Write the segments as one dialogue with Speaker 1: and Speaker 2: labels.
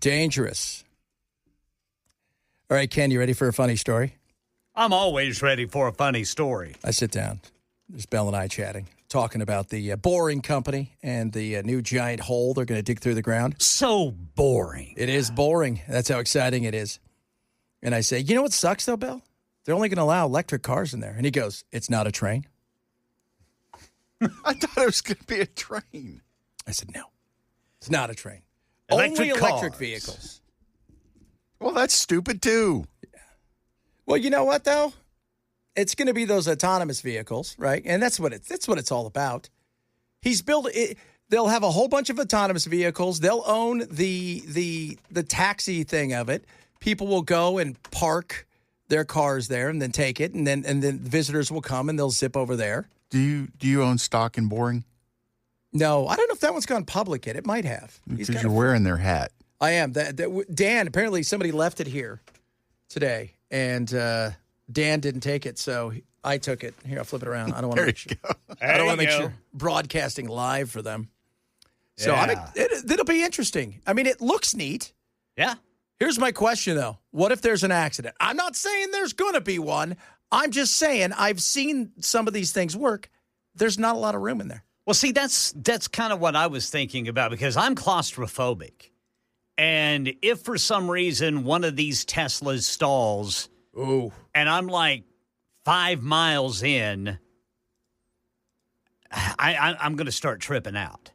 Speaker 1: Dangerous. All right, Ken, you ready for a funny story?
Speaker 2: I'm always ready for a funny story.
Speaker 1: I sit down. There's Bell and I chatting, talking about the Boring Company and the new giant hole they're going to dig through the ground.
Speaker 2: So boring.
Speaker 1: It is boring. That's how exciting it is. And I say, you know what sucks, though, Bill? They're only going to allow electric cars in there. And he goes, it's not a train.
Speaker 3: I thought it was going to be a train.
Speaker 1: I said, no, it's not a train.
Speaker 2: Electric
Speaker 1: only electric
Speaker 2: cars.
Speaker 1: vehicles.
Speaker 3: Well, that's stupid, too.
Speaker 1: Yeah. Well, you know what, though? It's going to be those autonomous vehicles, right? And that's what it's all about. He's built it. They'll have a whole bunch of autonomous vehicles. They'll own the taxi thing of it. People will go and park their cars there and then take it, and then visitors will come and they'll zip over there.
Speaker 3: Do you own stock in Boring?
Speaker 1: No, I don't know if that one's gone public yet. It might have.
Speaker 3: Because you're wearing their hat.
Speaker 1: I am. Dan, apparently somebody left it here today, and Dan didn't take it, so I took it. Here, I'll flip it around. I don't want to make sure. I don't want to make sure broadcasting live for them. So it'll be interesting. I mean, it looks neat.
Speaker 2: Yeah.
Speaker 1: Here's my question, though. What if there's an accident? I'm not saying there's going to be one. I'm just saying I've seen some of these things work. There's not a lot of room in there.
Speaker 2: Well, see, that's kind of what I was thinking about because I'm claustrophobic. And if for some reason one of these Teslas stalls, and I'm like 5 miles in, I'm going to start tripping out.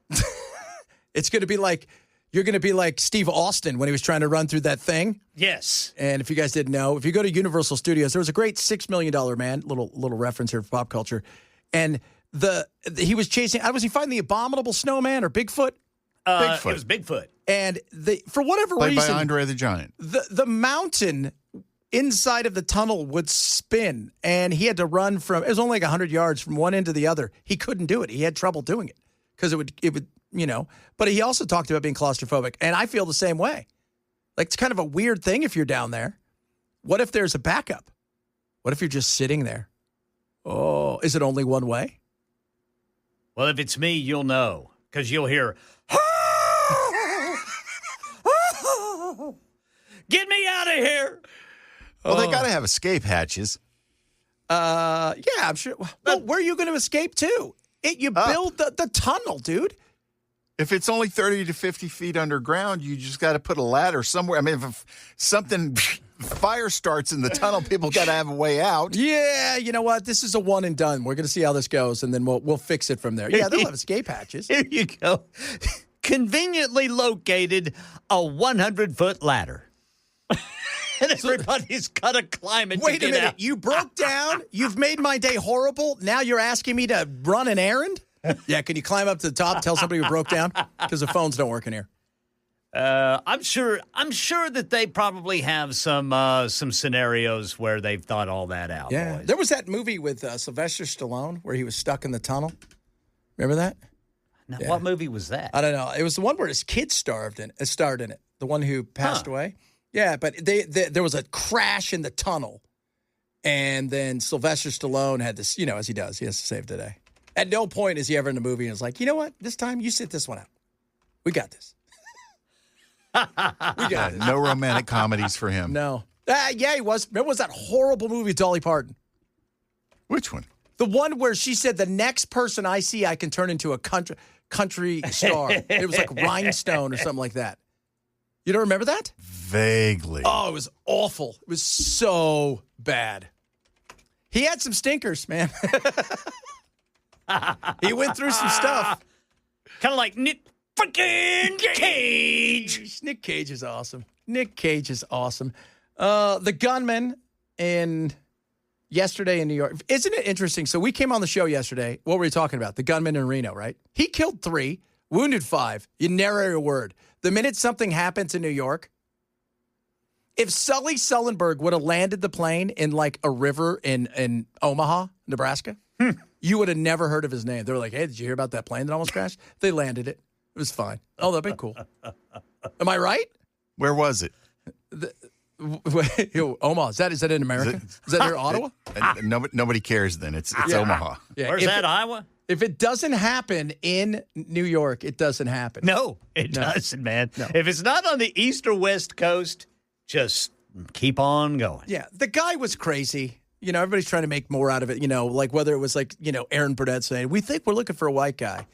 Speaker 1: It's going to be like, you're going to be like Steve Austin when he was trying to run through that thing.
Speaker 2: Yes.
Speaker 1: And if you guys didn't know, if you go to Universal Studios, there was a great $6 million man, little reference here for pop culture. And he was chasing, was he fighting the abominable snowman or Bigfoot?
Speaker 2: Bigfoot. It was Bigfoot.
Speaker 1: And for whatever
Speaker 3: Played
Speaker 1: reason,
Speaker 3: by Andre the Giant.
Speaker 1: The mountain inside of the tunnel would spin, and he had to run from, it was only like 100 yards from one end to the other. He couldn't do it. He had trouble doing it because it would, but he also talked about being claustrophobic, and I feel the same way. Like, it's kind of a weird thing if you're down there. What if there's a backup? What if you're just sitting there? Oh, is it only one way?
Speaker 2: Well, if it's me, you'll know because you'll hear, get me out of here.
Speaker 3: Well, they got to have escape hatches.
Speaker 1: Yeah, I'm sure. Well, where are you going to escape to? You build the tunnel, dude.
Speaker 3: If it's only 30 to 50 feet underground, you just got to put a ladder somewhere. I mean, if something fire starts in the tunnel, people got to have a way out.
Speaker 1: Yeah, you know what? This is a one and done. We're going to see how this goes, and then we'll fix it from there. Yeah, they'll have escape hatches.
Speaker 2: Here you go. Conveniently located a 100-foot ladder. And everybody's got to climb it.
Speaker 1: Wait a minute.
Speaker 2: Out.
Speaker 1: You broke down? You've made my day horrible? Now you're asking me to run an errand? Yeah, can you climb up to the top and tell somebody who broke down? Because the phones don't work in here.
Speaker 2: I'm sure that they probably have some scenarios where they've thought all that out.
Speaker 1: Yeah.
Speaker 2: Boys.
Speaker 1: There was that movie with Sylvester Stallone where he was stuck in the tunnel. Remember that?
Speaker 2: Now,
Speaker 1: Yeah.
Speaker 2: what movie was that?
Speaker 1: I don't know. It was the one where his kid starred in it. The one who passed away. Yeah, but there was a crash in the tunnel. And then Sylvester Stallone had this, as he does, he has to save the day. At no point is he ever in the movie and is like, you know what? This time you sit this one out. We got this. We got this.
Speaker 3: No romantic comedies for him.
Speaker 1: No. Yeah, he was. Remember, was that horrible movie with Dolly Parton?
Speaker 3: Which one?
Speaker 1: The one where she said, the next person I see, I can turn into a country star. It was like Rhinestone or something like that. You don't remember that?
Speaker 3: Vaguely.
Speaker 1: Oh, it was awful. It was so bad. He had some stinkers, man. He went through some stuff.
Speaker 2: Kind of like Nick freaking Cage.
Speaker 1: Nick Cage is awesome. The gunman yesterday in New York. Isn't it interesting? So we came on the show yesterday. What were we talking about? The gunman in Reno, right? He killed 3, wounded 5. You never hear a word. The minute something happens in New York, if Sully Sullenberg would have landed the plane in like a river in Omaha, Nebraska, you would have never heard of his name. They were like, hey, did you hear about that plane that almost crashed? They landed it. It was fine. Oh, that'd be cool. Am I right?
Speaker 3: Where was it?
Speaker 1: Omaha. Is that in America? Is that near Ottawa?
Speaker 3: Nobody cares then. It's Omaha.
Speaker 1: Yeah.
Speaker 2: Where's that, Iowa?
Speaker 1: If it doesn't happen in New York, it doesn't happen.
Speaker 2: No, it doesn't, man.
Speaker 1: No.
Speaker 2: If it's not on the East or West Coast, just keep on going.
Speaker 1: Yeah, the guy was crazy. Everybody's trying to make more out of it, like whether it was like, Aaron Burnett saying, we think we're looking for a white guy.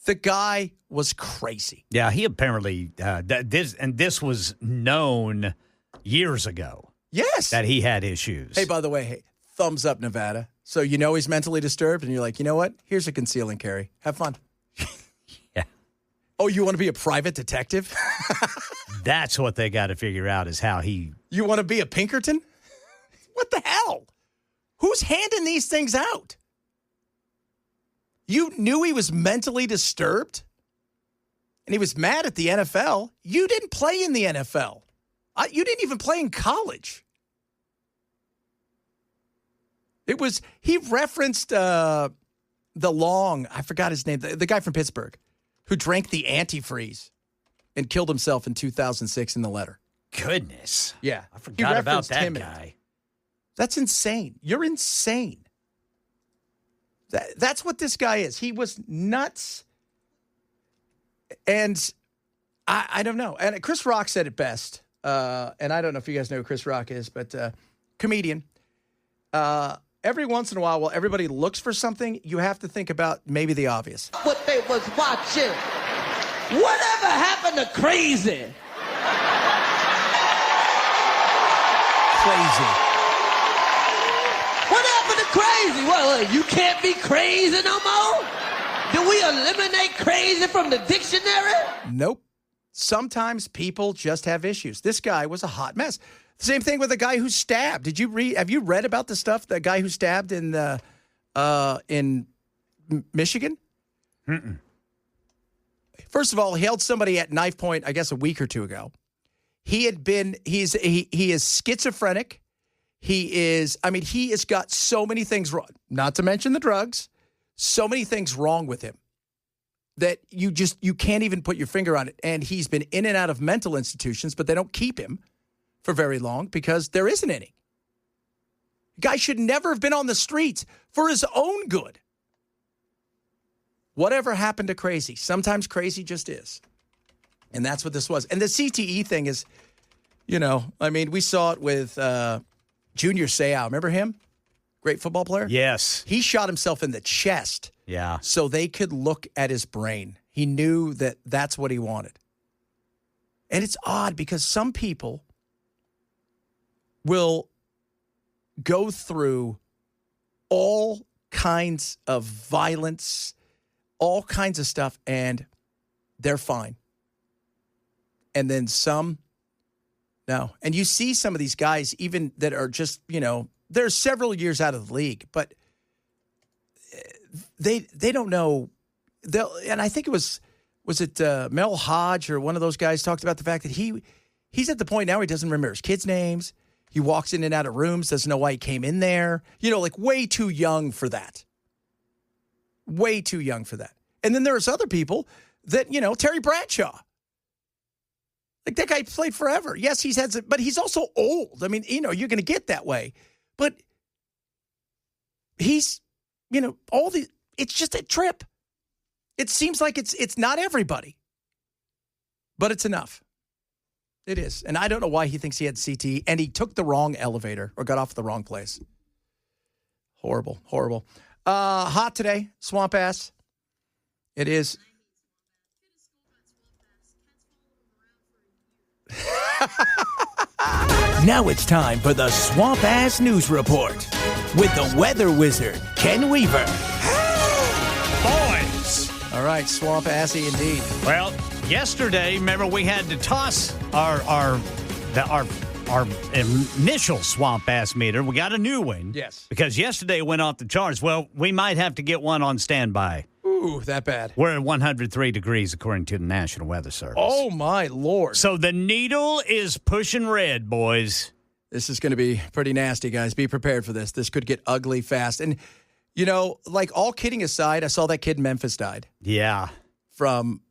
Speaker 1: The guy was crazy.
Speaker 2: Yeah, he apparently, this was known years ago.
Speaker 1: Yes.
Speaker 2: That he had issues.
Speaker 1: Hey, by the way, thumbs up, Nevada. So he's mentally disturbed, and you're like, you know what? Here's a conceal and carry. Have fun.
Speaker 2: Yeah.
Speaker 1: Oh, you want to be a private detective?
Speaker 2: That's what they got to figure out is how he...
Speaker 1: You want to be a Pinkerton? What the hell? Who's handing these things out? You knew he was mentally disturbed? And he was mad at the NFL? You didn't play in the NFL. You didn't even play in college. He referenced I forgot his name, the guy from Pittsburgh who drank the antifreeze and killed himself in 2006 in the letter.
Speaker 2: Goodness.
Speaker 1: Yeah.
Speaker 2: I forgot about that
Speaker 1: him
Speaker 2: guy.
Speaker 1: That's insane. You're insane. That's what this guy is. He was nuts. And I don't know. And Chris Rock said it best. And I don't know if you guys know who Chris Rock is, but comedian. Every once in a while everybody looks for something, you have to think about maybe the obvious.
Speaker 4: What they was watching. Whatever happened to crazy?
Speaker 1: Crazy.
Speaker 4: What happened to crazy? Well, you can't be crazy no more? Do we eliminate crazy from the dictionary?
Speaker 1: Nope. Sometimes people just have issues. This guy was a hot mess. Same thing with the guy who stabbed. Have you read about the stuff, the guy who stabbed in Michigan?
Speaker 2: Mm-mm.
Speaker 1: First of all, he held somebody at knife point, I guess a week or two ago. He is schizophrenic. He has got so many things wrong, not to mention the drugs, so many things wrong with him that you can't even put your finger on it. And he's been in and out of mental institutions, but they don't keep him for very long because there isn't any. Guy should never have been on the streets for his own good. Whatever happened to crazy? Sometimes crazy just is. And that's what this was. And the CTE thing is, we saw it with Junior Seau. Remember him? Great football player?
Speaker 2: Yes.
Speaker 1: He shot himself in the chest.
Speaker 2: Yeah.
Speaker 1: So they could look at his brain. He knew that that's what he wanted. And it's odd because some people will go through all kinds of violence, all kinds of stuff, and they're fine. And then some, no. And you see some of these guys even that are just, they're several years out of the league, but they don't know. And I think it was it Mel Hodge or one of those guys talked about the fact that he's at the point now he doesn't remember his kids' names. He walks in and out of rooms, doesn't know why he came in there. Way too young for that. Way too young for that. And then there's other people that, Terry Bradshaw. Like, that guy played forever. Yes, but he's also old. I mean, you're going to get that way. But he's, it's just a trip. It seems like it's not everybody. But it's enough. It is. And I don't know why he thinks he had CT, and he took the wrong elevator or got off the wrong place. Horrible, horrible. Hot today, swamp ass. It is. Now it's time for the Swamp Ass News Report with the weather wizard, Ken Weaver.
Speaker 2: Boys.
Speaker 1: All right, swamp assy indeed.
Speaker 2: Well, yesterday, remember we had to toss our initial swamp ass meter. We got a new one.
Speaker 1: Yes.
Speaker 2: Because yesterday it went off the charts. Well, we might have to get one on standby.
Speaker 1: Ooh, that bad.
Speaker 2: We're at 103 degrees according to the National Weather Service.
Speaker 1: Oh, my Lord.
Speaker 2: So the needle is pushing red, boys.
Speaker 1: This is going to be pretty nasty, guys. Be prepared for this. This could get ugly fast. And, all kidding aside, I saw that kid in Memphis died.
Speaker 2: Yeah.
Speaker 1: From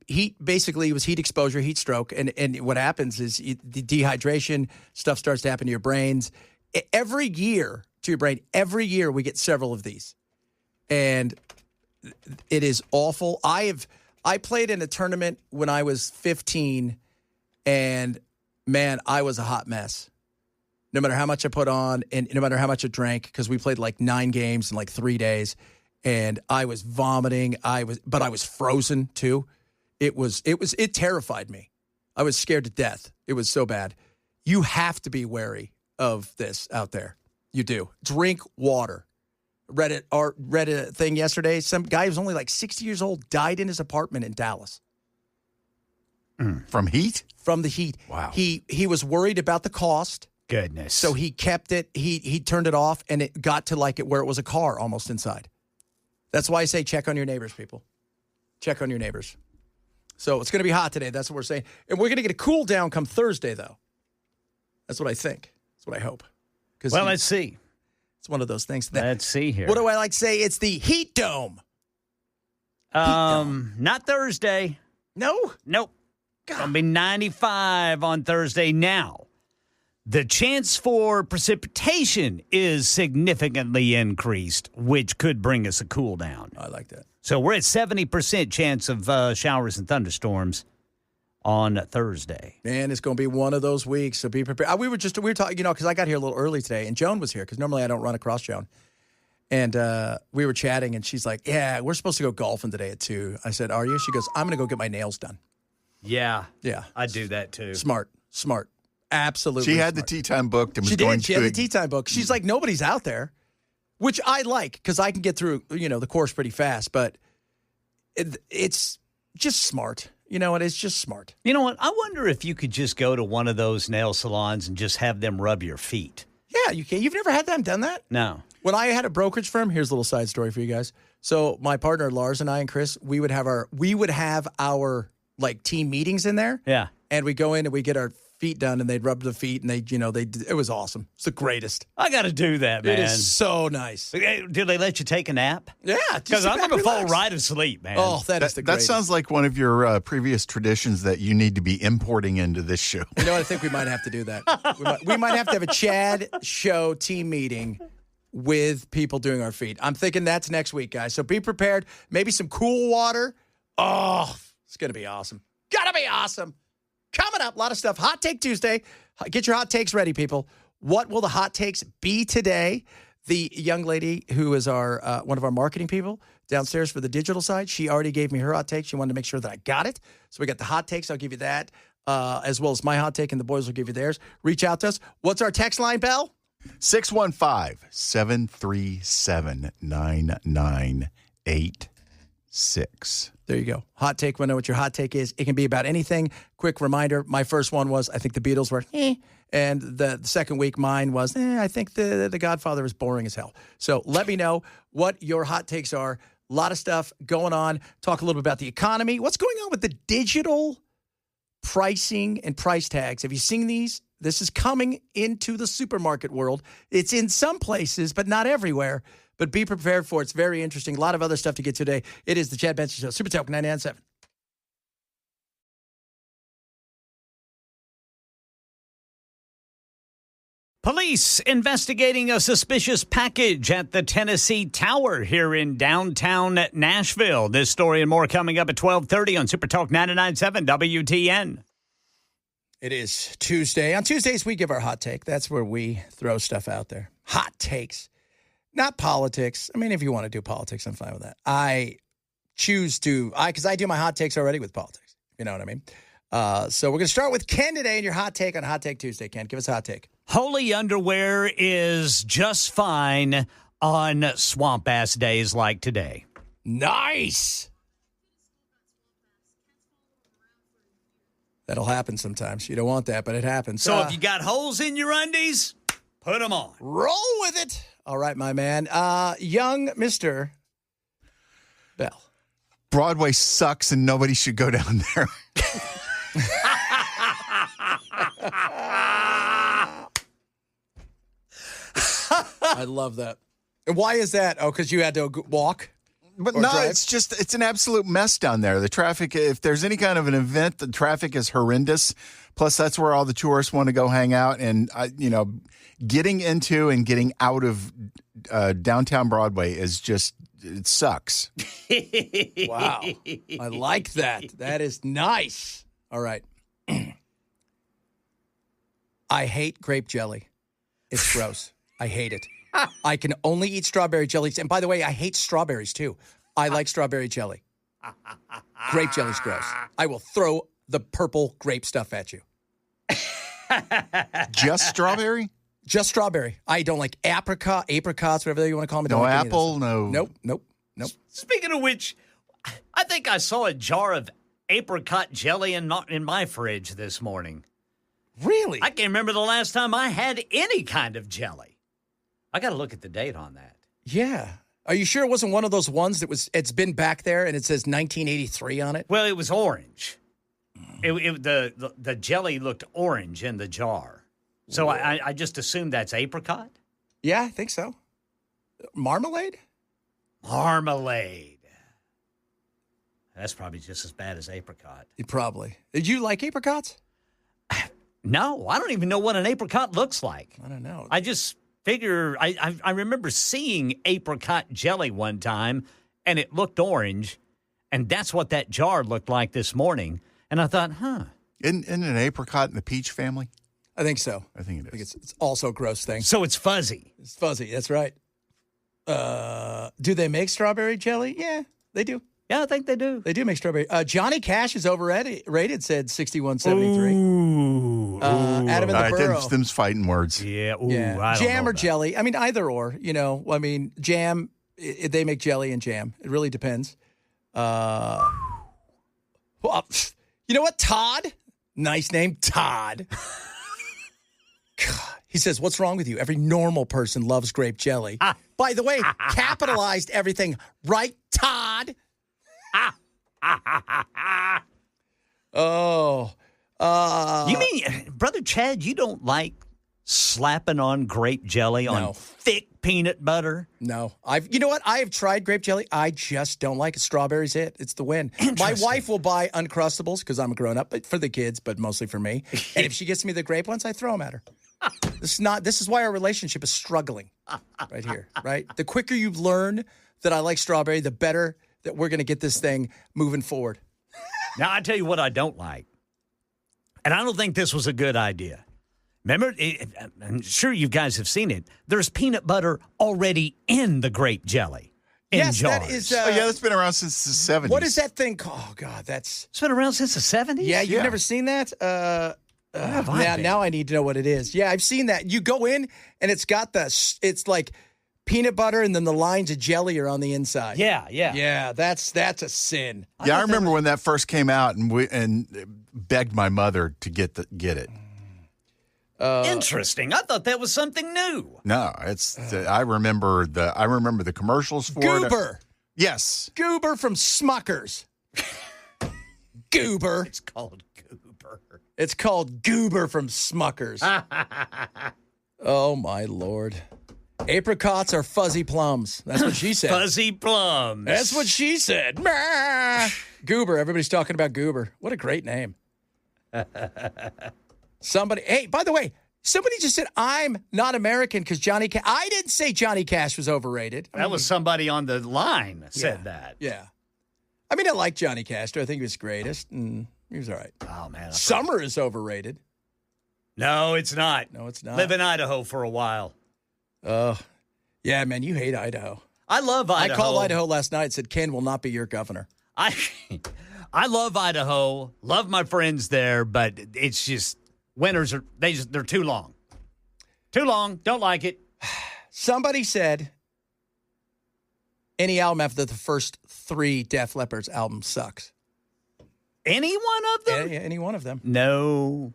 Speaker 1: heat. Basically, it was heat exposure, heat stroke. And what happens is the dehydration, stuff starts to happen to your brains. Every year we get several of these. And It is awful. I played in a tournament when I was 15, and man, I was a hot mess. No matter how much I put on and no matter how much I drank, because we played like 9 games in like 3 days, and I was vomiting. But I was frozen too. It terrified me. I was scared to death. It was so bad. You have to be wary of this out there. You do. Drink water. Read a thing yesterday. Some guy who's only like 60 years old died in his apartment in Dallas.
Speaker 3: From heat?
Speaker 1: From the heat.
Speaker 3: Wow.
Speaker 1: He was worried about the cost.
Speaker 2: Goodness.
Speaker 1: So he kept it. He turned it off, and it got to like it where it was a car almost inside. That's why I say check on your neighbors, people. Check on your neighbors. So it's going to be hot today. That's what we're saying. And we're going to get a cool down come Thursday, though. That's what I think. That's what I hope.
Speaker 2: Well, let's see.
Speaker 1: It's one of those things.
Speaker 2: Let's see here.
Speaker 1: What do I like to say? It's the heat dome.
Speaker 2: Not Thursday.
Speaker 1: No?
Speaker 2: Nope. It'll be 95 on Thursday. Now, the chance for precipitation is significantly increased, which could bring us a cool down.
Speaker 1: I like that.
Speaker 2: So we're at 70% chance of showers and thunderstorms on Thursday.
Speaker 1: Man, it's going to be one of those weeks, so be prepared. We were talking, because I got here a little early today, and Joan was here, because normally I don't run across Joan. And we were chatting, and she's like, yeah, we're supposed to go golfing today at 2. I said, are you? She goes, I'm going to go get my nails done.
Speaker 2: Yeah.
Speaker 1: Yeah.
Speaker 2: I do that, too.
Speaker 1: Smart. Absolutely
Speaker 3: She had
Speaker 1: smart.
Speaker 3: the tea time booked and was
Speaker 1: She
Speaker 3: going
Speaker 1: did. She
Speaker 3: to
Speaker 1: had the tea time book. She's like, nobody's out there, which I like, because I can get through, the course pretty fast, but it's just smart. You know what? It's just smart.
Speaker 2: You know what? I wonder if you could just go to one of those nail salons and just have them rub your feet.
Speaker 1: Yeah, you can. You've never had them done that?
Speaker 2: No.
Speaker 1: When I had a brokerage firm, here's a little side story for you guys. So my partner Lars and I and Chris, we would have our like team meetings in there.
Speaker 2: Yeah.
Speaker 1: And we go in and we get our feet done, and they'd rub the feet, and it was awesome. It's the greatest.
Speaker 2: I got to do that, man.
Speaker 1: It is so nice.
Speaker 2: Do they let you take a nap?
Speaker 1: Yeah.
Speaker 2: Because I'm going to fall right asleep, man.
Speaker 1: Oh, that is the
Speaker 3: That
Speaker 1: greatest.
Speaker 3: sounds like one of your previous traditions that you need to be importing into this show.
Speaker 1: You know what? I think we might have to do that. We might have to have a Chad show team meeting with people doing our feet. I'm thinking that's next week, guys. So be prepared. Maybe some cool water. Oh, it's going to be awesome. Gotta be awesome. Coming up, a lot of stuff. Hot Take Tuesday. Get your hot takes ready, people. What will the hot takes be today? The young lady who is our one of our marketing people downstairs for the digital side, she already gave me her hot take. She wanted to make sure that I got it. So we got the hot takes. I'll give you that, as well as my hot take, and the boys will give you theirs. Reach out to us. What's our text line, Bell?
Speaker 3: 615-737-9986.
Speaker 1: There you go. Hot take. We know what your hot take is. It can be about anything. Quick reminder, my first one was, I think the Beatles were, and the second week mine was, I think the Godfather is boring as hell. So let me know what your hot takes are. A lot of stuff going on. Talk a little bit about the economy. What's going on with the digital pricing and price tags? Have you seen these? This is coming into the supermarket world. It's in some places, but not everywhere. But be prepared for it. It's very interesting. A lot of other stuff to get today. It is the Chad Benson Show. Super Talk 99.7.
Speaker 2: Police investigating a suspicious package at the Tennessee Tower here in downtown Nashville. This story and more coming up at 12:30 on Super Talk 99.7 WTN.
Speaker 1: It is Tuesday. On Tuesdays, we give our hot take. That's where we throw stuff out there. Hot takes. Not politics. I mean, if you want to do politics, I'm fine with that. I choose to, because I do my hot takes already with politics. You know what I mean? So we're going to start with Ken today and your hot take on Hot Take Tuesday. Ken, give us a hot take.
Speaker 2: Holy underwear is just fine on swamp-ass days like today.
Speaker 1: Nice. That'll happen sometimes. You don't want that, but it happens.
Speaker 2: So if you got holes in your undies, put them on.
Speaker 1: Roll with it. All right, my man. Young Mr. Bell.
Speaker 3: Broadway sucks and nobody should go down there.
Speaker 1: I love that. And why is that? Oh, because you had to walk?
Speaker 3: But
Speaker 1: Or
Speaker 3: no,
Speaker 1: drive?
Speaker 3: it's an absolute mess down there. The traffic, if there's any kind of an event, the traffic is horrendous. Plus, that's where all the tourists want to go hang out. And, getting into and getting out of downtown Broadway is just it sucks.
Speaker 1: Wow. I like that. That is nice. All right. I hate grape jelly. It's gross. I hate it. I can only eat strawberry jellies. And by the way, I hate strawberries too. I like strawberry jelly. Grape jelly's gross. I will throw the purple grape stuff at you.
Speaker 3: Just strawberry?
Speaker 1: Just strawberry. I don't like apricots, whatever you want to call them.
Speaker 3: No apple, no.
Speaker 1: Nope.
Speaker 2: Speaking of which, I think I saw a jar of apricot jelly in my fridge this morning.
Speaker 1: Really?
Speaker 2: I can't remember the last time I had any kind of jelly. I got to look at the date on that.
Speaker 1: Yeah. Are you sure it wasn't one of those ones it's been back there and it says 1983 on it?
Speaker 2: Well, it was orange. The jelly looked orange in the jar. So I just assumed that's apricot?
Speaker 1: Yeah, I think so. Marmalade?
Speaker 2: Marmalade. That's probably just as bad as apricot.
Speaker 1: Probably. Did you like apricots?
Speaker 2: No, I don't even know what an apricot looks like.
Speaker 1: I don't know.
Speaker 2: I just figure I remember seeing apricot jelly one time, and it looked orange, and that's what that jar looked like this morning. And I thought,
Speaker 3: Isn't an apricot in the peach family?
Speaker 1: I think so.
Speaker 3: I think it is.
Speaker 1: It's also a gross thing.
Speaker 2: So it's fuzzy.
Speaker 1: It's fuzzy. That's right. Do they make strawberry jelly? Yeah, they do.
Speaker 2: Yeah, I think they do.
Speaker 1: They do make strawberry. Johnny Cash is overrated, said 6173. Adam in the
Speaker 3: All right,
Speaker 1: Burrow.
Speaker 3: them's fighting words.
Speaker 2: Yeah. Ooh,
Speaker 1: Yeah.
Speaker 2: I don't
Speaker 1: Jam
Speaker 2: know
Speaker 1: or
Speaker 2: about
Speaker 1: jelly. I mean, either or. Jam, they make jelly and jam. It really depends. Well, you know what? Todd. Nice name, Todd. God. He says, what's wrong with you? Every normal person loves grape jelly. By the way, capitalized everything. Right, Todd? Oh.
Speaker 2: You mean, Brother Chad, you don't like slapping on grape jelly on thick peanut butter?
Speaker 1: No. You know what? I have tried grape jelly. I just don't like it. Strawberry's it. It's the win. My wife will buy Uncrustables because I'm a grown-up, but for the kids, but mostly for me. And if she gets me the grape ones, I throw them at her. This is why our relationship is struggling right here, right? The quicker you learn that I like strawberry, the better that we're going to get this thing moving forward.
Speaker 2: Now, I tell you what I don't like. And I don't think this was a good idea. Remember, I'm sure you guys have seen it. There's peanut butter already in the grape jelly in
Speaker 1: yes,
Speaker 2: jars.
Speaker 1: that is.
Speaker 3: that's been around since the 70s.
Speaker 1: What is that thing called? Oh, God, it's
Speaker 2: been around since the 70s?
Speaker 1: Yeah, you've never seen that? Now I need to know what it is. Yeah, I've seen that. You go in, and it's got it's like peanut butter, and then the lines of jelly are on the inside.
Speaker 2: Yeah.
Speaker 1: Yeah, that's a sin.
Speaker 3: I remember when that first came out, and begged my mother to get it.
Speaker 2: Interesting. I thought that was something new.
Speaker 3: No, it's. I remember the commercials for
Speaker 1: Goober.
Speaker 3: it. Yes,
Speaker 1: Goober from Smuckers. Goober.
Speaker 2: It's called Goober.
Speaker 1: It's called Goober from Smuckers. Oh my Lord. Apricots are fuzzy plums. That's what she said.
Speaker 2: Fuzzy plums.
Speaker 1: That's what she said. Goober. Everybody's talking about Goober. What a great name. Hey, by the way, somebody just said, I'm not American because Johnny Cash. I didn't say Johnny Cash was overrated.
Speaker 2: That was somebody on the line said that.
Speaker 1: Yeah. I mean, I like Johnny Cash. I think he was greatest, and he was all right.
Speaker 2: Oh, man.
Speaker 1: Summer is overrated.
Speaker 2: No, it's not.
Speaker 1: No, it's not.
Speaker 2: Live in Idaho for a while.
Speaker 1: Yeah, man, you hate Idaho.
Speaker 2: I love Idaho.
Speaker 1: I called Idaho last night and said, Ken will not be your governor.
Speaker 2: I love Idaho. Love my friends there, but it's just winters they're too long. Too long. Don't like it.
Speaker 1: Somebody said any album after the first 3 Def Leppard's albums sucks.
Speaker 2: Any one of them?
Speaker 1: Yeah, any one of them.
Speaker 2: No.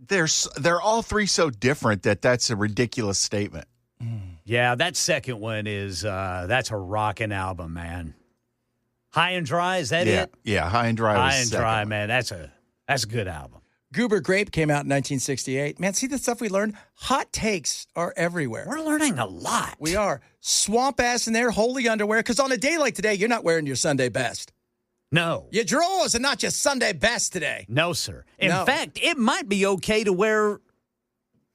Speaker 3: they're all 3 so different that's a ridiculous statement.
Speaker 2: Yeah, that second one is that's a rocking album, man. High and Dry, is that it?
Speaker 3: Yeah, High and Dry.
Speaker 2: High and Dry, man. That's a good album.
Speaker 1: Goober Grape came out in 1968. Man, see the stuff we learned? Hot takes are everywhere.
Speaker 2: We're learning a lot.
Speaker 1: We are. Swamp ass in there, holy underwear. Because on a day like today, you're not wearing your Sunday best.
Speaker 2: No.
Speaker 1: Your drawers are not your Sunday best today.
Speaker 2: No, sir. In fact, it might be okay to wear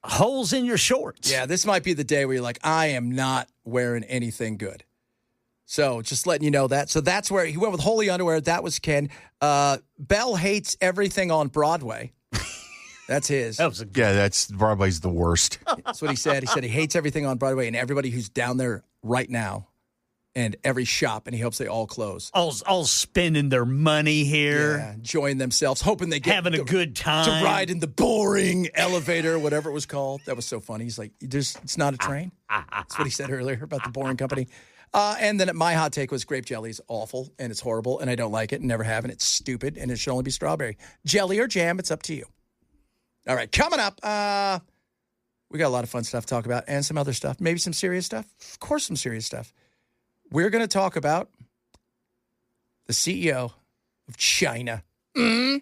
Speaker 2: holes in your shorts.
Speaker 1: Yeah, this might be the day where you're like, I am not wearing anything good. So just letting you know that. So that's where he went with Holy Underwear. That was Ken. Bell hates everything on Broadway. That's his.
Speaker 3: That's Broadway's the worst.
Speaker 1: That's what he said. He said he hates everything on Broadway and everybody who's down there right now and every shop, and he hopes they all close.
Speaker 2: All spending their money here.
Speaker 1: Yeah, enjoying themselves, hoping they get
Speaker 2: having a good time.
Speaker 1: To ride in the boring elevator, whatever it was called. That was so funny. He's like, it's not a train. That's what he said earlier about the boring company. And then my hot take was grape jelly is awful, and it's horrible, and I don't like it, and never have, and it's stupid, and it should only be strawberry. Jelly or jam, it's up to you. All right, coming up, we got a lot of fun stuff to talk about and some other stuff. Maybe some serious stuff. Of course, some serious stuff. We're going to talk about the CEO of China. Yeah,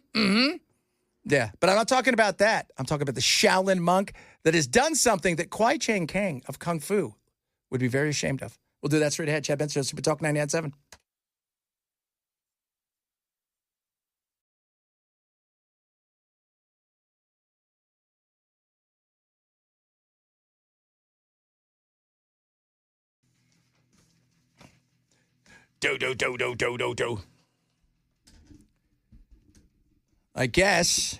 Speaker 1: but I'm not talking about that. I'm talking about the Shaolin monk that has done something that Kwai Chang Kang of Kung Fu would be very ashamed of. We'll do that straight ahead. Chad Benson, Super Talk 99.7. Do. I guess.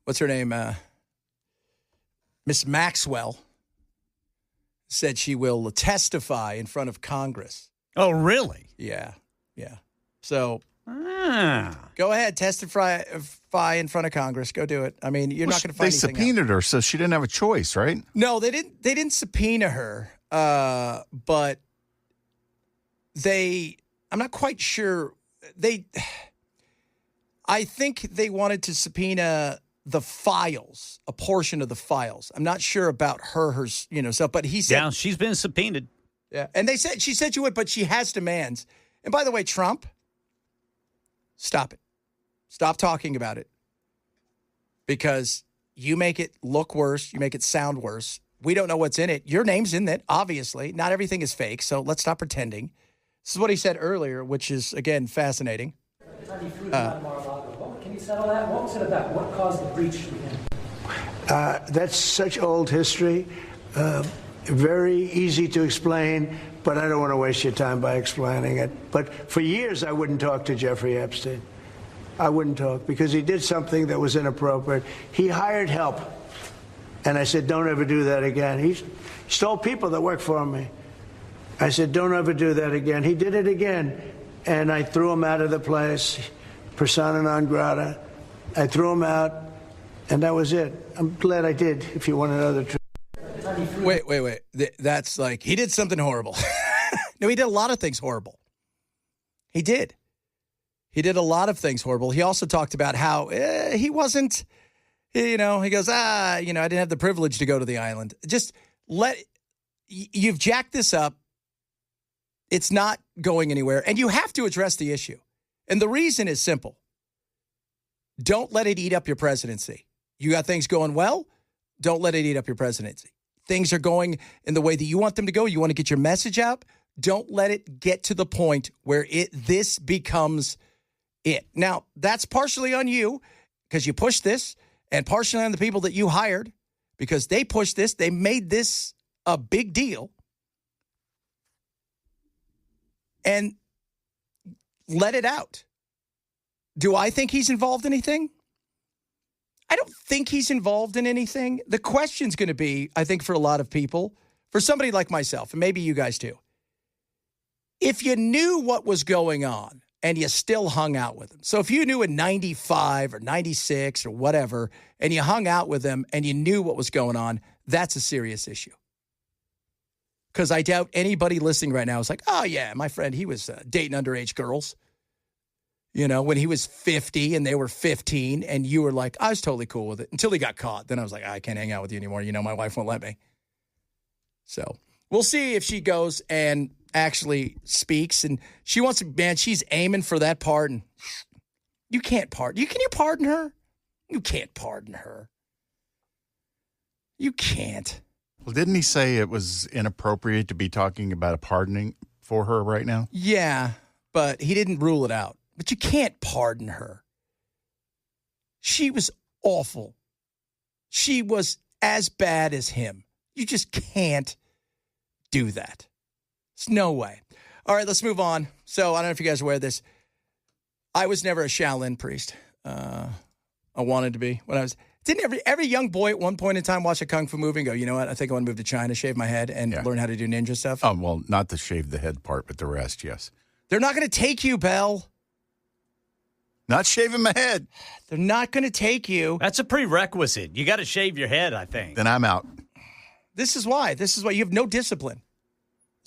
Speaker 1: What's her name? Miss Maxwell said she will testify in front of Congress.
Speaker 2: Oh, really?
Speaker 1: Yeah. So go ahead, testify in front of Congress. Go do it. I mean, you're not going to find anything.
Speaker 3: They subpoenaed her, so she didn't have a choice, right?
Speaker 1: No, they didn't. They didn't subpoena her, but I'm not quite sure. I think they wanted to subpoena the files, a portion of the files. I'm not sure about her self, but he said.
Speaker 2: Yeah, she's been subpoenaed.
Speaker 1: Yeah, and she said she would, but she has demands. And by the way, Trump, stop it. Stop talking about it. Because you make it look worse. You make it sound worse. We don't know what's in it. Your name's in it, obviously. Not everything is fake, so let's stop pretending. This is what he said earlier, which is, again, fascinating.
Speaker 5: Can you settle that? What was it about? What caused the breach to begin?
Speaker 6: That's such old history. Very easy to explain, but I don't want to waste your time by explaining it. But for years, I wouldn't talk to Jeffrey Epstein. I wouldn't talk because he did something that was inappropriate. He hired help. And I said, don't ever do that again. He stole people that worked for me. I said, don't ever do that again. He did it again. And I threw him out of the place, persona non grata. I threw him out, and that was it. I'm glad I did, if you want to know the truth.
Speaker 1: Wait. That's like, he did something horrible. No, he did a lot of things horrible. He did. He did a lot of things horrible. He also talked about how he wasn't, he goes, I didn't have the privilege to go to the island. Just you've jacked this up. It's not going anywhere, and you have to address the issue. And the reason is simple. Don't let it eat up your presidency. You got things going well, don't let it eat up your presidency. Things are going in the way that you want them to go. You want to get your message out. Don't let it get to the point where this becomes it. Now, that's partially on you because you pushed this, and partially on the people that you hired because they pushed this. They made this a big deal. And let it out. Do I think he's involved in anything? I don't think he's involved in anything. The question's going to be, I think for a lot of people, for somebody like myself, and maybe you guys too, if you knew what was going on and you still hung out with him. So if you knew in 95 or 96 or whatever, and you hung out with him and you knew what was going on, that's a serious issue. Because I doubt anybody listening right now is like, oh, yeah, my friend, he was dating underage girls. When he was 50 and they were 15, and you were like, I was totally cool with it until he got caught. Then I was like, I can't hang out with you anymore. My wife won't let me. So we'll see if she goes and actually speaks. And she wants to, man, she's aiming for that pardon. You can't pardon. Can you pardon her? You can't pardon her. You can't.
Speaker 3: Well, didn't he say it was inappropriate to be talking about a pardoning for her right now?
Speaker 1: Yeah, but he didn't rule it out. But you can't pardon her. She was awful. She was as bad as him. You just can't do that. There's no way. All right, let's move on. So I don't know if you guys are aware of this. I was never a Shaolin priest. I wanted to be when I was. Didn't every young boy at one point in time watch a kung fu movie and go, you know what? I think I want to move to China, shave my head, and learn how to do ninja stuff.
Speaker 3: Oh, well, not the shave the head part, but the rest, yes.
Speaker 1: They're not going to take you, Bell.
Speaker 3: Not shaving my head.
Speaker 1: They're not going to take you.
Speaker 2: That's a prerequisite. You got to shave your head, I think.
Speaker 3: Then I'm out.
Speaker 1: This is why. You have no discipline.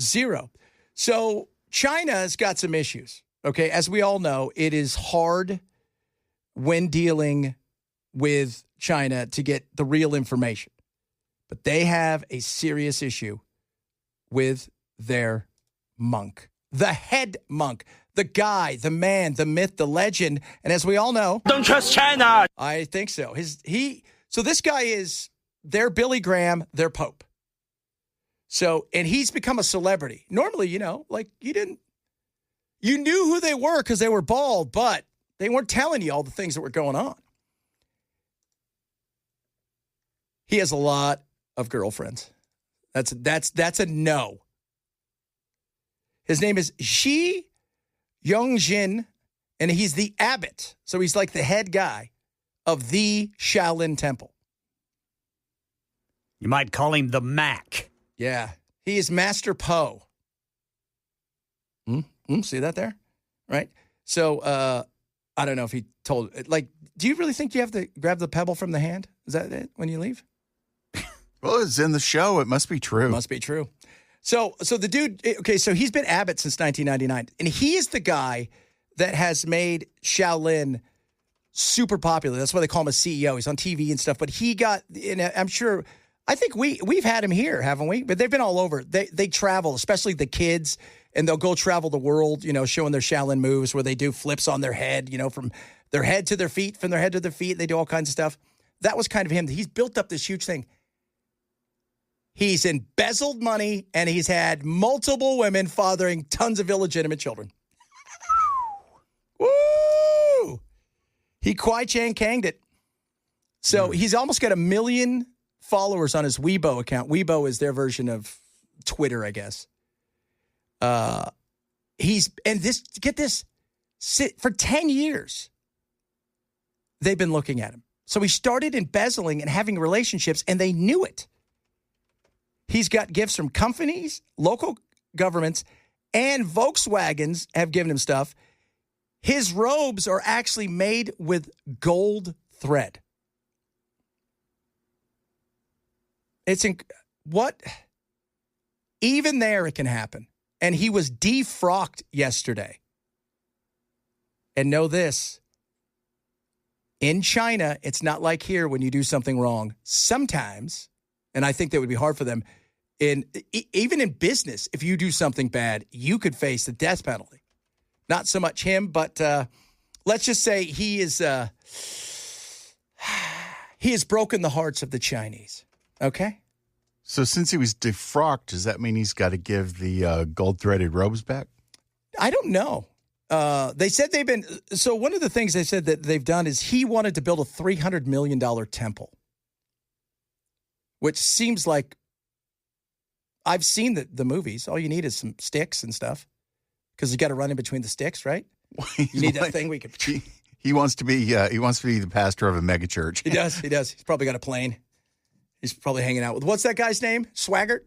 Speaker 1: Zero. So China's got some issues. Okay, as we all know, it is hard when dealing with China to get the real information. But they have a serious issue with their monk. The head monk. The guy, the man, the myth, the legend. And as we all know...
Speaker 7: Don't trust China!
Speaker 1: I think so. So this guy is their Billy Graham, their Pope. So, and he's become a celebrity. Normally, you knew who they were because they were bald, but they weren't telling you all the things that were going on. He has a lot of girlfriends. That's a no. His name is Shi Yongjin, and he's the abbot. So he's like the head guy of the Shaolin Temple.
Speaker 2: You might call him the Mac.
Speaker 1: Yeah. He is Master Po. See that there? Right? So, I don't know if he told, do you really think you have to grab the pebble from the hand? Is that it when you leave?
Speaker 3: Well, it's in the show. It must be true.
Speaker 1: It must be true. So the dude, okay, so he's been abbot since 1999, and he is the guy that has made Shaolin super popular. That's why they call him a CEO. He's on TV and stuff, but he got, and I'm sure, I think we've had him here, haven't we? But they've been all over. They travel, especially the kids, and they'll go travel the world, showing their Shaolin moves where they do flips on their head, from their head to their feet, from their head to their feet. They do all kinds of stuff. That was kind of him. He's built up this huge thing. He's embezzled money, and he's had multiple women fathering tons of illegitimate children. Woo! He Kwai Chang Kanged it. So he's almost got 1 million followers on his Weibo account. Weibo is their version of Twitter, I guess. For 10 years, they've been looking at him. So he started embezzling and having relationships, and they knew it. He's got gifts from companies, local governments, and Volkswagens have given him stuff. His robes are actually made with gold thread. Even there it can happen. And he was defrocked yesterday. And know this, in China, it's not like here when you do something wrong. Sometimes, and I think that would be hard for them, even in business, if you do something bad, you could face the death penalty. Not so much him, but let's just say he has broken the hearts of the Chinese. Okay?
Speaker 3: So since he was defrocked, does that mean he's got to give the gold-threaded robes back?
Speaker 1: I don't know. They said so one of the things they said that they've done is he wanted to build a $300 million temple, which seems like, I've seen the movies. All you need is some sticks and stuff because you got to run in between the sticks, right? You need that thing we could.
Speaker 3: He wants to be the pastor of a megachurch.
Speaker 1: He does. He's probably got a plane. He's probably hanging out with, what's that guy's name? Swaggart?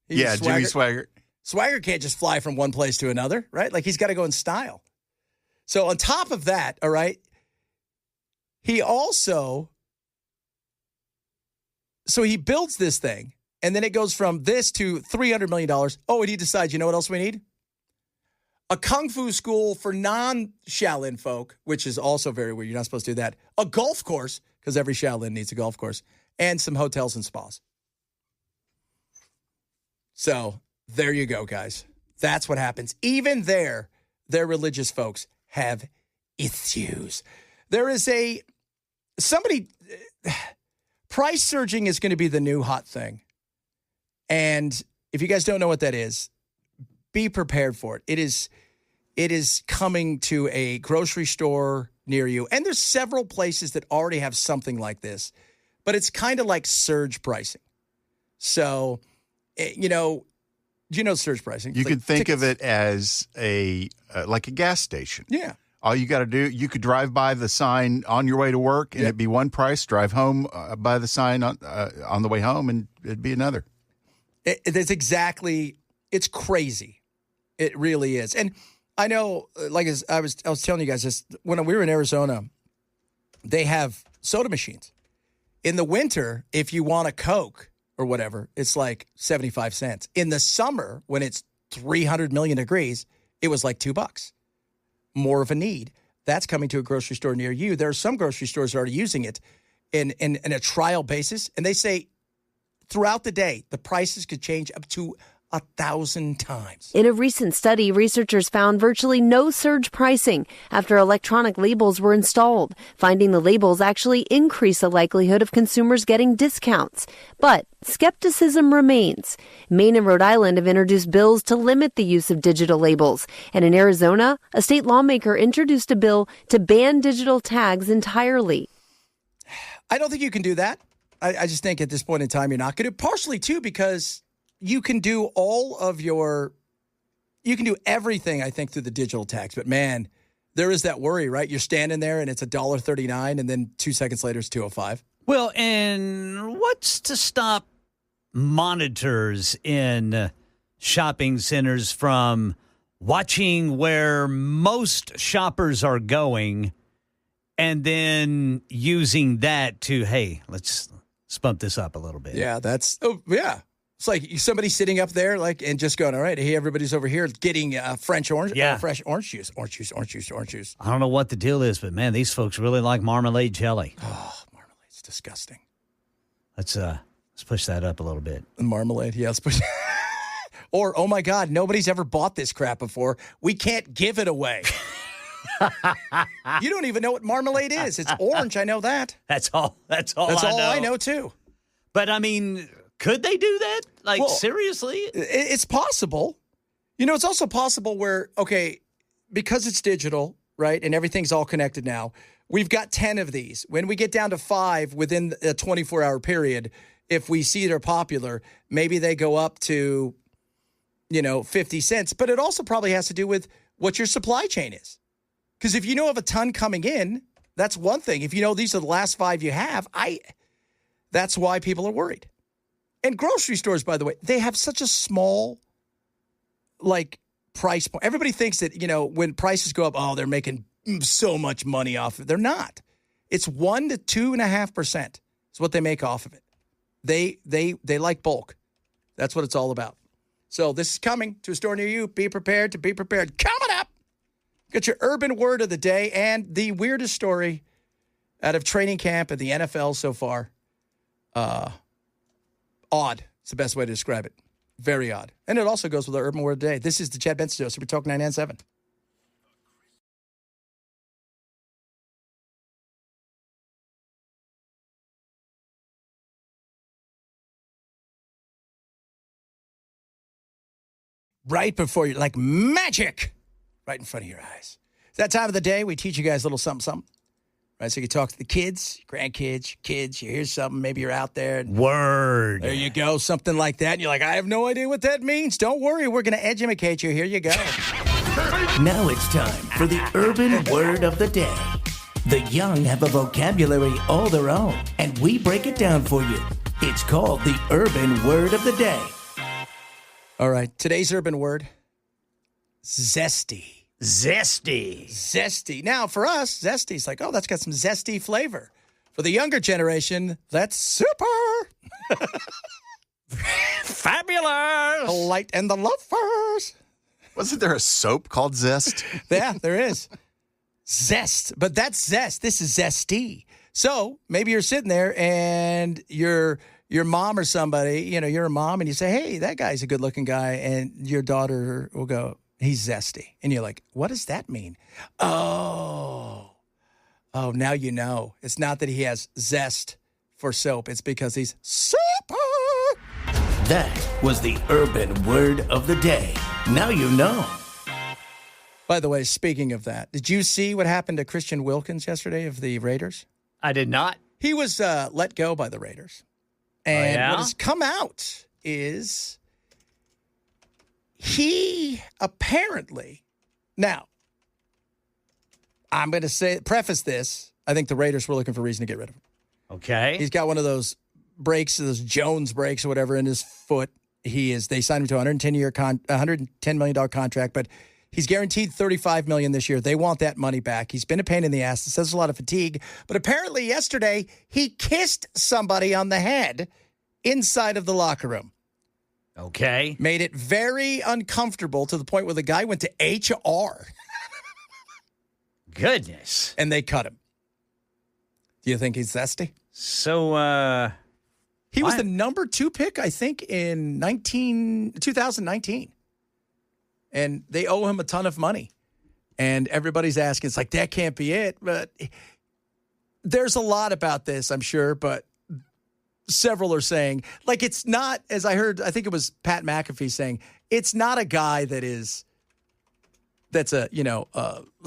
Speaker 3: Jimmy Swaggart.
Speaker 1: Swaggart can't just fly from one place to another, right? Like he's got to go in style. So on top of that, all right, he also, so he builds this thing, and then it goes from this to $300 million. Oh, and he decides, you know what else we need? A kung fu school for non-Shaolin folk, which is also very weird. You're not supposed to do that. A golf course, because every Shaolin needs a golf course, and some hotels and spas. So there you go, guys. That's what happens. Even their religious folks have issues. There is price surging is going to be the new hot thing. And if you guys don't know what that is, be prepared for it. It is coming to a grocery store near you. And there's several places that already have something like this, but it's kind of like surge pricing. So, Do you know surge pricing?
Speaker 3: You
Speaker 1: It's
Speaker 3: could
Speaker 1: like
Speaker 3: think of
Speaker 1: tickets.
Speaker 3: it as like a gas station.
Speaker 1: Yeah.
Speaker 3: All you got to do, you could drive by the sign on your way to work, and it'd be one price. Drive home by the sign on the way home, and it'd be another.
Speaker 1: It's exactly. It's crazy. It really is. And I know, like I was telling you guys this when we were in Arizona. They have soda machines. In the winter, if you want a Coke or whatever, it's like 75 cents. In the summer, when it's 300 million degrees, it was like $2. More of a need. That's coming to a grocery store near you. There are some grocery stores already using it in a trial basis. And they say throughout the day, the prices could change up to 1,000 times.
Speaker 7: In a recent study, researchers found virtually no surge pricing after electronic labels were installed, finding the labels actually increase the likelihood of consumers getting discounts. But skepticism remains. Maine and Rhode Island have introduced bills to limit the use of digital labels. And in Arizona, a state lawmaker introduced a bill to ban digital tags entirely.
Speaker 1: I don't think you can do that. I just think at this point in time, you're not going to. Partially, too, because you can do you can do everything, I think, through the digital tags. But, man, there is that worry, right? You're standing there and it's $1.39 and then 2 seconds later it's $2.05.
Speaker 2: Well, and what's to stop monitors in shopping centers from watching where most shoppers are going and then using that to, hey, let's bump this up a little bit?
Speaker 1: Yeah, yeah. It's like somebody sitting up there, and just going, all right, hey, everybody's over here getting fresh orange juice.
Speaker 2: I don't know what the deal is, but man, these folks really like marmalade jelly.
Speaker 1: Oh, marmalade's disgusting.
Speaker 2: Let's push that up a little bit.
Speaker 1: Marmalade, yeah, let's push. Or, oh my God, nobody's ever bought this crap before. We can't give it away. You don't even know what marmalade is. It's orange. I know that.
Speaker 2: That's all
Speaker 1: I know too.
Speaker 2: But I mean, could they do that? Seriously?
Speaker 1: It's possible. It's also possible where, okay, because it's digital, right, and everything's all connected now, we've got 10 of these. When we get down to 5 within a 24-hour period, if we see they're popular, maybe they go up to, 50 cents. But it also probably has to do with what your supply chain is. Because if you know of a ton coming in, that's one thing. If you know these are the last 5 you have, that's why people are worried. And grocery stores, by the way, they have such a small, price point. Everybody thinks that, when prices go up, they're making so much money off of it. They're not. It's 1 to 2.5% is what they make off of it. They like bulk. That's what it's all about. So this is coming to a store near you. Be prepared to be prepared. Coming up, got your urban word of the day and the weirdest story out of training camp and the NFL so far. Odd. It's the best way to describe it. Very odd. And it also goes with our urban word of the day. This is the Chad Benson Show. Super Talk 997. Right before you, like magic, right in front of your eyes. It's that time of the day we teach you guys a little something, something. Right, so you talk to the kids, grandkids, kids, you hear something, maybe you're out there. And
Speaker 2: Word.
Speaker 1: there you go, something like that. And you're like, I have no idea what that means. Don't worry, we're going to educate you. Here you go.
Speaker 8: Now it's time for the urban word of the day. The young have a vocabulary all their own, and we break it down for you. It's called the urban word of the day.
Speaker 1: All right, today's urban word, zesty. Zesty. Now, for us, zesty is like, that's got some zesty flavor. For the younger generation, that's super.
Speaker 2: Fabulous.
Speaker 1: The light and the lovers.
Speaker 3: Wasn't there a soap called Zest?
Speaker 1: Yeah, there is. Zest. But that's zest. This is zesty. So maybe you're sitting there and your mom or somebody, you're a mom and you say, hey, that guy's a good looking guy. And your daughter will go, he's zesty. And you're like, what does that mean? Oh, now you know. It's not that he has zest for soap. It's because he's super.
Speaker 8: That was the urban word of the day. Now you know.
Speaker 1: By the way, speaking of that, did you see what happened to Christian Wilkins yesterday of the Raiders?
Speaker 2: I did not.
Speaker 1: He was let go by the Raiders. And what has come out is he apparently, now, I'm going to preface this. I think the Raiders were looking for a reason to get rid of him.
Speaker 2: Okay.
Speaker 1: He's got one of those breaks, those Jones breaks or whatever in his foot. They signed him to a $110 million contract, but he's guaranteed $35 million this year. They want that money back. He's been a pain in the ass. It says a lot of fatigue, but apparently yesterday he kissed somebody on the head inside of the locker room.
Speaker 2: Okay.
Speaker 1: Made it very uncomfortable to the point where the guy went to HR.
Speaker 2: Goodness.
Speaker 1: And they cut him. Do you think he's zesty?
Speaker 2: So,
Speaker 1: he was the number 2 pick, I think, in 2019. And they owe him a ton of money. And everybody's asking, it's like, that can't be it. But there's a lot about this, I'm sure. But several are saying, like, it's not, as I heard, I think it was Pat McAfee saying, it's not a guy that's a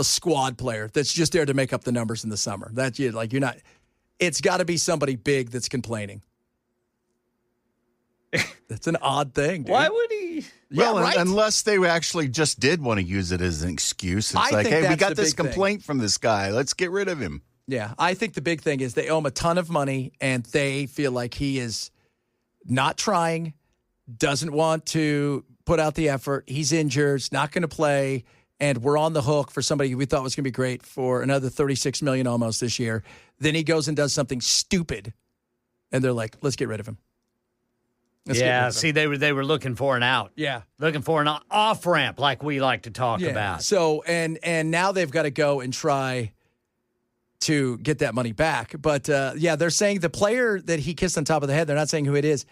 Speaker 1: squad player that's just there to make up the numbers in the summer. You're not, it's got to be somebody big that's complaining. That's an odd thing, dude.
Speaker 2: Why would he?
Speaker 3: Well,
Speaker 1: right?
Speaker 3: unless they actually just did want to use it as an excuse. It's like, hey, we got this complaint from this guy. Let's get rid of him.
Speaker 1: Yeah, I think the big thing is they owe him a ton of money, and they feel like he is not trying, doesn't want to put out the effort. He's injured, he's not going to play, and we're on the hook for somebody we thought was going to be great for another $36 million almost this year. Then he goes and does something stupid, and they're like, let's get rid of him.
Speaker 2: See, they were looking for an out.
Speaker 1: Yeah.
Speaker 2: Looking for an off-ramp like we like to talk about.
Speaker 1: So, and now they've got to go and try to get that money back. But, they're saying the player that he kissed on top of the head, they're not saying who it is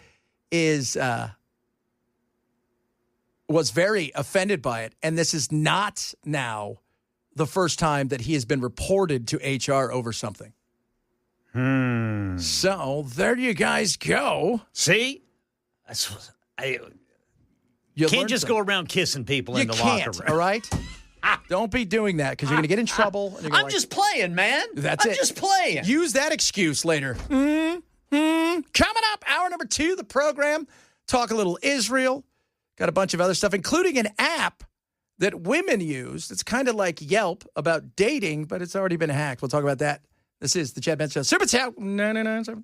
Speaker 1: was very offended by it. And this is not now the first time that he has been reported to HR over something. So, there you guys go.
Speaker 2: See? You can't just go around kissing people in the locker room.
Speaker 1: All right? Don't be doing that because you're going to get in trouble. And
Speaker 2: I'm just playing, man.
Speaker 1: I'm
Speaker 2: just playing.
Speaker 1: Use that excuse later. Coming up, hour number 2 of the program. Talk a little Israel. Got a bunch of other stuff, including an app that women use. It's kind of like Yelp about dating, but it's already been hacked. We'll talk about that. This is the Chad Benson Show. Super Chow 99.7.